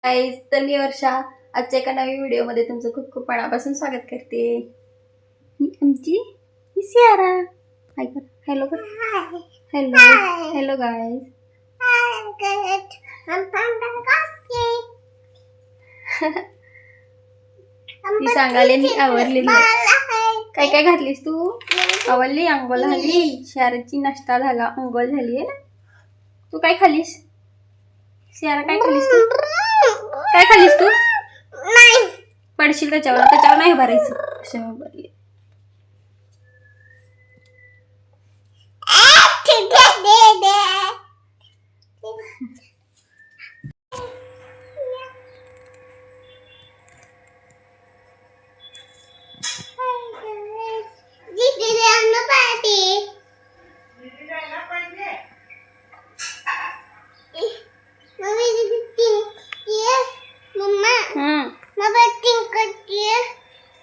Guys, तर मी वर्षा आजच्या एका नवीन व्हिडिओमध्ये तुमचं खूप खूप मनापासून स्वागत करते. ही आमची ही सियारा. हाय कर, हॅलो कर, हॅलो हॅलो गाईज. ती सांगाले मी आवरलेली. काय काय घातलीस तू? आवरली, अंघोळ झाली, सियाराची नाश्ता झाला, अंघोळ झाली आहे ना. तू काय खालीस सियारा? काय खालीस तू? काय खालीस तू? नाही, पडशील त्याच्यावर नाही भरायचं. कशावर भरली?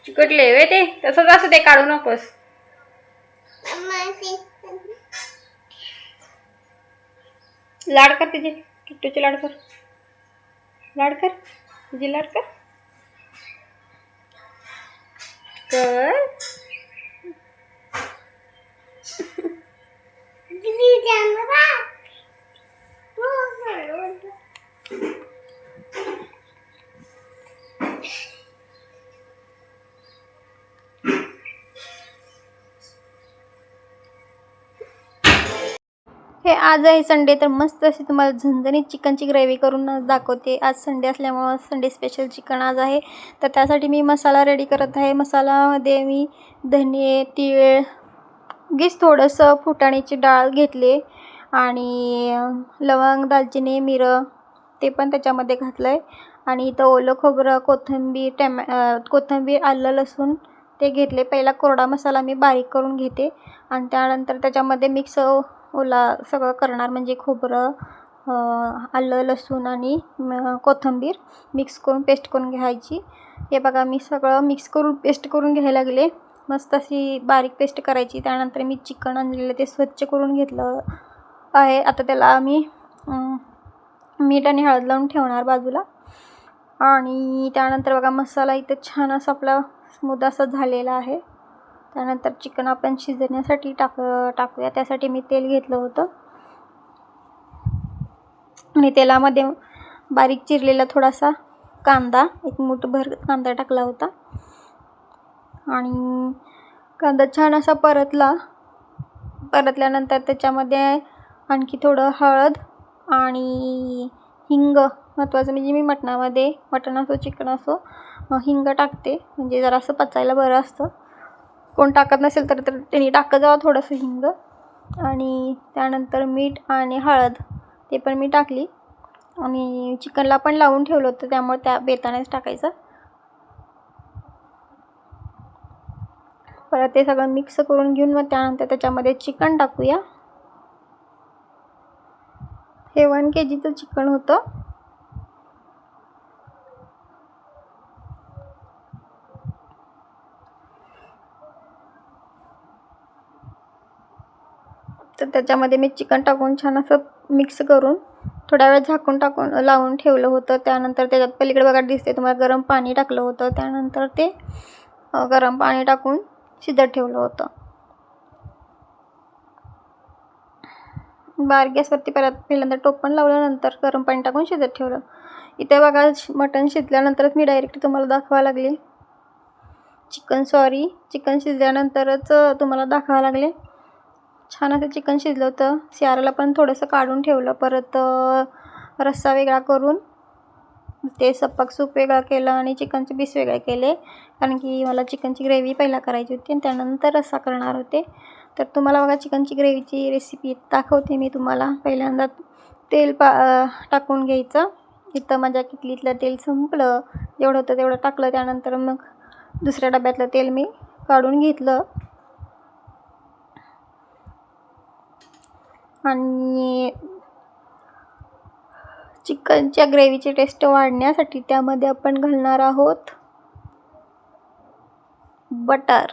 चिकटले वे ते तसंच असं, ते काढू नकोस. लाड कर तिचे, किट्टूचे लाड कर, लाड कर तिचे लाड कर कर. हे आज आहे संडे, तर मस्त अशी तुम्हाला झणझणीत चिकनची ग्रेव्ही करून दाखवते. आज संडे असल्यामुळं संडे स्पेशल चिकन आज आहे. तर त्यासाठी मी मसाला रेडी करत आहे. मसाल्यामध्ये मी धने, तीळ, गीस थोडंसं फुटाण्याची डाळ घेतले आणि लवंग, दालचिनी, मिरं ते पण त्याच्यामध्ये घातलं आहे. आणि इथं ओलं खोबरं, कोथिंबीर, आलं, लसूण ते घेतले. पहिला कोरडा मसाला मी बारीक करून घेते आणि त्यानंतर त्याच्यामध्ये मिक्स ओला सगळं करणार, म्हणजे खोबरं, आलं, लसूण आणि कोथिंबीर मिक्स करून पेस्ट करून घ्यायची. हे बघा, मी सगळं मिक्स करून पेस्ट करून घ्यायला लागले. मस्त अशी बारीक पेस्ट करायची. त्यानंतर मी चिकन आणलेलं ते स्वच्छ करून घेतलं आहे. आता त्याला मी मीठ आणि हळद लावून ठेवणार बाजूला. आणि त्यानंतर बघा, मसाला इथे छान असा आपला स्मूथ असा झालेला आहे. त्यानंतर चिकन आपण शिजवण्यासाठी टाकूया. त्यासाठी मी तेल घेतलं होतं आणि तेलामध्ये बारीक चिरलेला थोडासा कांदा, एक मूठभर कांदा टाकला होता. आणि कांदा छान असा परतल्यानंतर त्याच्यामध्ये आणखी थोडं हळद आणि हिंग महत्त्वाचं, म्हणजे मी मटण असो चिकन असो हिंग टाकते, म्हणजे जरासं पचायला बरं असतं. कोण टाकत नसेल तर त्यांनी टाकत जावं थोडंसं हिंग. आणि त्यानंतर मीठ आणि हळद ते पण मी टाकली. आणि चिकनला पण लावून ठेवलं होतं, त्यामुळे त्या बेतानेच टाकायचं. परत ते सगळं मिक्स करून घेऊन मग त्यानंतर त्याच्यामध्ये चिकन टाकूया. हे 1 kgचं चिकन होतं. तर त्याच्यामध्ये मी चिकन टाकून छान असं मिक्स करून थोड्या वेळ लावून ठेवलं होतं. त्यानंतर त्याच्यात पलीकडे बघा दिसते तुम्हाला, गरम पाणी टाकलं होतं. त्यानंतर ते गरम पाणी टाकून शिजत ठेवलं होतं. बारीक गॅसवरती पहिल्यांदा टोपण लावलं, नंतर गरम पाणी टाकून शिजत ठेवलं. इथे बघा, मटण शिजल्यानंतरच मी डायरेक्ट तुम्हाला दाखवायला लागले. चिकन शिजल्यानंतरच तुम्हाला दाखवायला लागले. छान असं चिकन शिजलं होतं. सियाराला पण थोडंसं काढून ठेवलं. परत रस्सा वेगळा करून ते सपक सूप वेगळं केलं आणि चिकनचे पीस वेगळे केले, कारण की मला चिकनची ग्रेव्ही पहिला करायची होती आणि त्यानंतर रस्सा करणार होते. तर तुम्हाला बघा, चिकनची ग्रेव्हीची रेसिपी दाखवते मी तुम्हाला. पहिल्यांदा तेल टाकून घ्यायचं. इथं माझ्या किटलीतलं तेल संपलं, जेवढं होतं तेवढं टाकलं. त्यानंतर मग दुसऱ्या डब्यातलं तेल मी काढून घेतलं. आणि चिकनच्या ग्रेव्हीची टेस्ट वाढण्यासाठी त्यामध्ये आपण घालणार आहोत बटर.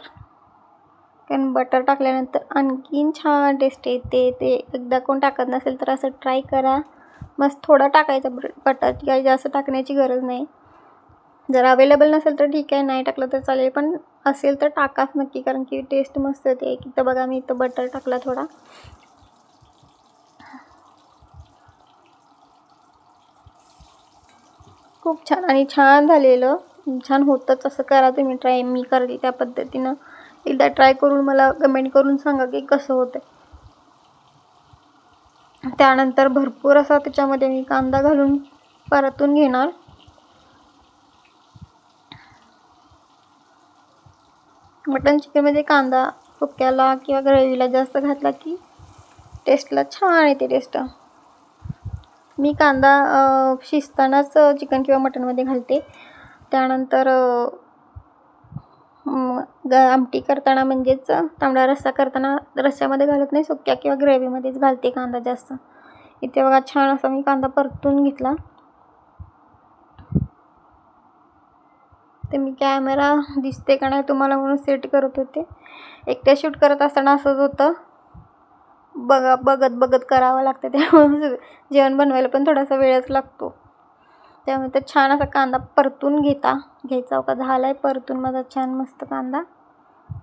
कारण बटर टाकल्यानंतर आणखीन छान टेस्ट येते. ते एकदा कोण टाकत नसेल तर असं ट्राय करा. मस्त थोडा टाकायचा बटर, काही जास्त टाकण्याची गरज नाही. जर अवेलेबल नसेल तर ठीक आहे, नाही टाकलं तर चालेल, पण असेल तर टाकाच नक्की, कारण की टेस्ट मस्त येते. इथं बघा मी इथं बटर टाकला थोडा. खूप छान आणि छान झालेलं, छान होतंच. असं करा तुम्ही ट्राय, मी करते त्या पद्धतीनं. एकदा ट्राय करून मला कमेंट करून सांगा की कसं होतं. त्यानंतर भरपूर असा त्याच्यामध्ये मी कांदा घालून परतून घेणार. मटन चिकनमध्ये कांदा सुक्याला किंवा ग्रेव्हीला जास्त घातला की टेस्टला छान येते टेस्ट. मी कांदा शिजतानाच चिकन किंवा मटनमध्ये घालते. त्यानंतर आमटी करताना म्हणजेच तांबडा रस्सा करताना रस्स्यामध्ये घालत नाही, सुक्या किंवा ग्रेव्हीमध्येच घालते कांदा जास्त. इथे बघा छान असा मी कांदा परतून घेतला. ते मी कॅमेरा दिसते का नाही तुम्हाला म्हणून सेट करत होते. एकट्या शूट करत असताना असंच होतं, बघत करावं लागतं. त्यामुळे जेवण बनवायला पण थोडासा वेळच लागतो. त्यामुळे तर छान असा कांदा परतून घ्यायचा का झाला आहे परतून माझा छान मस्त कांदा.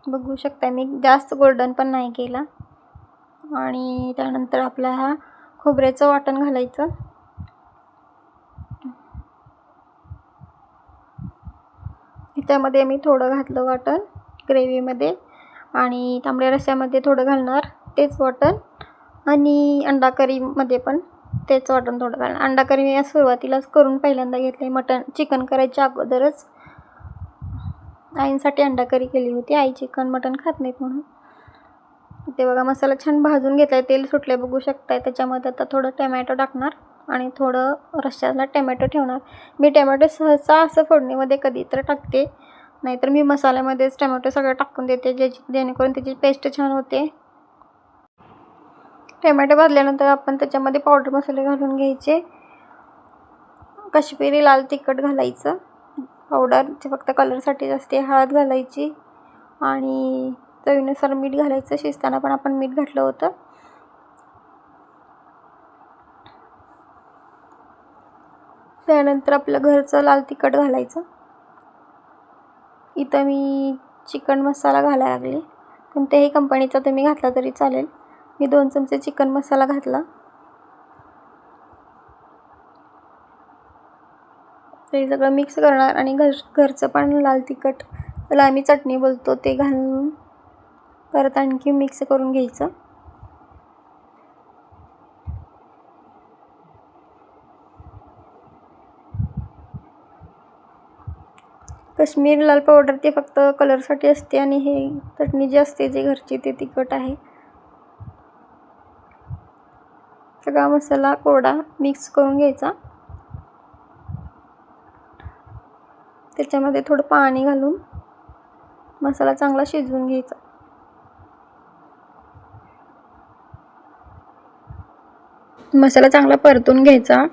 बघू शकता मी जास्त गोल्डन पण नाही केला. आणि त्यानंतर आपला हा खोबऱ्याचं वाटण घालायचं. त्यामध्ये मी थोडं घातलं वाटण ग्रेव्हीमध्ये, आणि तांबड्या रस्स्यामध्ये थोडं घालणार तेच वाटण, आणि अंडा करीमध्ये पण तेच वाटण थोडं घालणार. अंडा करी मी सुरुवातीलाच करून पहिल्यांदा घेतले, चिकन करायच्या अगोदरच आईंसाठी अंडा करी केली होती. आई चिकन मटण खात नाहीत म्हणून. ते बघा मसाला छान भाजून घेतलाय, तेल सुटले बघू शकताय. त्याच्यामध्ये आता थोडं टमॅटो टाकणार आणि थोडं रश्श्याला टमॅटो ठेवणार. मी टमॅटो सहसा असं फोडणीमध्ये कधी तर टाकते, नाहीतर मी मसाल्यामध्येच टमॅटो सगळं टाकून देते, जेणेकरून त्याची पेस्ट छान होते. टमॅटो भाजल्यानंतर आपण त्याच्यामध्ये पावडर मसाले घालून घ्यायचे. काश्मीरी लाल तिखट घालायचं, पावडर फक्त कलरसाठी असते. हळद घालायची आणि चवीनुसार मीठ घालायचं. शिजताना पण आपण मीठ घातलं होतं. त्यानंतर आपलं घरचं लाल तिखट घालायचं. इथं मी चिकन मसाला घालायला लागले, कोणत्याही कंपनीचा तुम्ही घातला तरी चालेल. मी 2 चमचे चिकन मसाला घातला. ते सगळं मिक्स करणार आणि घरचं पण लाल तिखट, त्याला आम्ही चटणी बोलतो, ते घालून परत आणखी मिक्स करून घ्यायचं. काश्मीरी लाल पावडर ते फक्त कलरसाठी असते, आणि हे चटणी जी असते जी घरची ते तिखट आहे. सगळा मसाला कोरडा मिक्स करून घ्यायचा. त्याच्यामध्ये थोडं पाणी घालून मसाला चांगला शिजवून घ्यायचा. मसाला चांगला परतून घ्यायचा.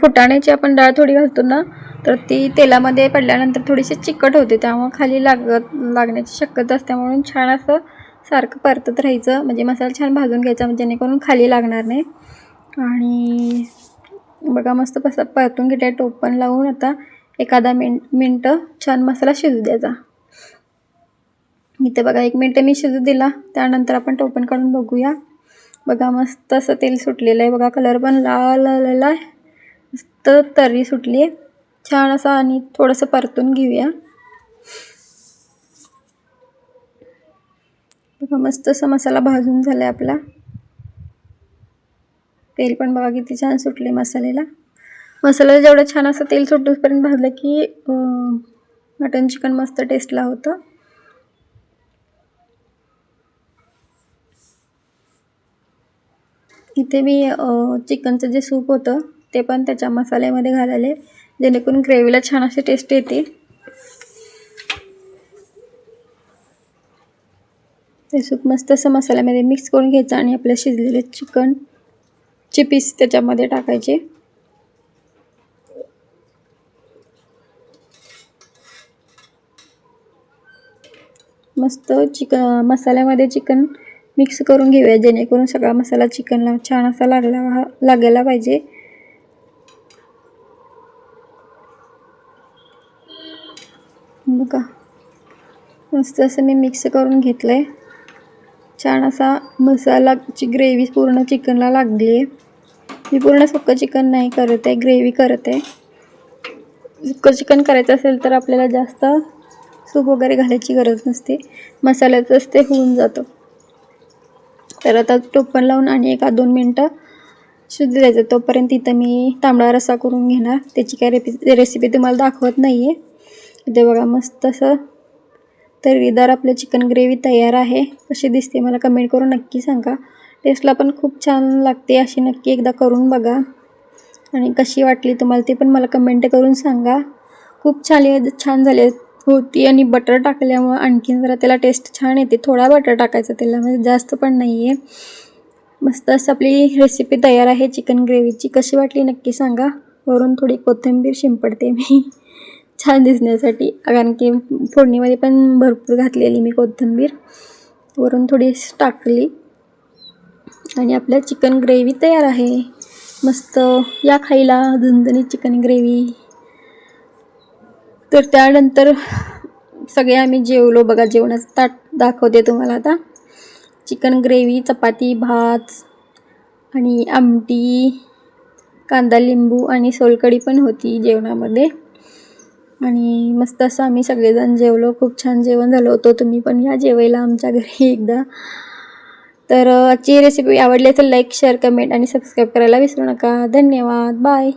फुटाण्याची आपण डाळ थोडी घालतो ना, तर ती तेलामध्ये पडल्यानंतर थोडीशी चिकट होते, त्यामुळे खाली लागण्याची शक्यता असते. म्हणून छान असं सारखं परतत राहायचं, म्हणजे मसाला छान भाजून घ्यायचा, जेणेकरून खाली लागणार नाही. आणि बघा मस्त कसं परतून घेतलं. टोपण लावून आता एखादा मिनटं छान मसाला शिजू द्यायचा. इथे बघा 1 मिनिट मी शिजू दिला. त्यानंतर आपण टोपण काढून बघूया. बघा मस्त असं तेल सुटलेलं आहे. बघा कलर पण लाल आलेला आहे, मस्त तर्री सुटली आहे छान असं. आणि थोडंसं परतून घेऊया. बघा मस्त असा मसाला भाजून झाला आहे आपला. तेल पण बघा किती छान सुटले मसाल्याला. मसाला जेवढं छान असं तेल सुटूपर्यंत भाजलं की मटन चिकन मस्त टेस्टला होतं. इथे मी चिकनचं जे सूप होतं ते पण त्याच्या मसाल्यामध्ये घालाले, जेणेकरून ग्रेव्हीला छान अशी टेस्ट येते. ते सूप मस्त असं मसाल्यामध्ये मिक्स करून घ्यायचं आणि आपल्या शिजलेले चिकनचे पीस त्याच्यामध्ये टाकायचे. मस्त मसाल्यामध्ये चिकन मिक्स करून घेऊया, जेणेकरून सगळा मसाला चिकनला छान असा लागायला पाहिजे. बघा मस्त असं मी मिक्स करून घेतलं आहे. छान असा मसालाची ग्रेव्ही पूर्ण चिकनला लागली आहे. मी पूर्ण सुक्कं चिकन नाही करत आहे, ग्रेव्ही करत आहे. सुक्कं चिकन करायचं असेल तर आपल्याला जास्त सूप वगैरे घालायची गरज नसते, मसाल्याचंच ते होऊन जातं. तर आता टोपण लावून आणि 1-2 मिनटं शिजू द्यायचं. तोपर्यंत इथं मी तांबडा रस्सा करून घेणार. त्याची काय रेसिपी तुम्हाला दाखवत नाही आहे. इथे बघा मस्त असं तर्रीदार आपलं चिकन ग्रेव्ही तयार आहे. कशी दिसते मला कमेंट करून नक्की सांगा. टेस्टला पण खूप छान लागते, अशी नक्की एकदा करून बघा. आणि कशी वाटली तुम्हाला ते पण मला कमेंट करून सांगा. खूप छान झाली होती आणि बटर टाकल्यामुळं आणखीन जरा त्याला टेस्ट छान येते. थोडा बटर टाकायचा त्याला, म्हणजे जास्त पण नाही आहे. मस्त असं आपली रेसिपी तयार आहे चिकन ग्रेव्हीची. कशी वाटली नक्की सांगा. वरून थोडी कोथिंबीर शिंपडते मी छान दिसण्यासाठी, कारण की फोडणीमध्ये पण भरपूर घातलेली मी कोथिंबीर, वरून थोडी टाकली. आणि आपल्या चिकन ग्रेव्ही तयार आहे. मस्त या खायला झणझणीत चिकन ग्रेव्ही. तर त्यानंतर सगळे आम्ही जेवलो. बघा जेवणाचं ताट दाखवते तुम्हाला आता. चिकन ग्रेव्ही, चपाती, भात आणि आमटी, कांदा लिंबू आणि सोलकढी पण होती जेवणामध्ये. आणि मस्त असं आम्ही सगळेजण जेवलो. खूप छान जेवण झालं होतं. तुम्ही पण या जेवायला आमच्या घरी एकदा. तर आजची रेसिपी आवडली तर लाईक, शेअर, कमेंट आणि सबस्क्राईब करायला विसरू नका. धन्यवाद. बाय.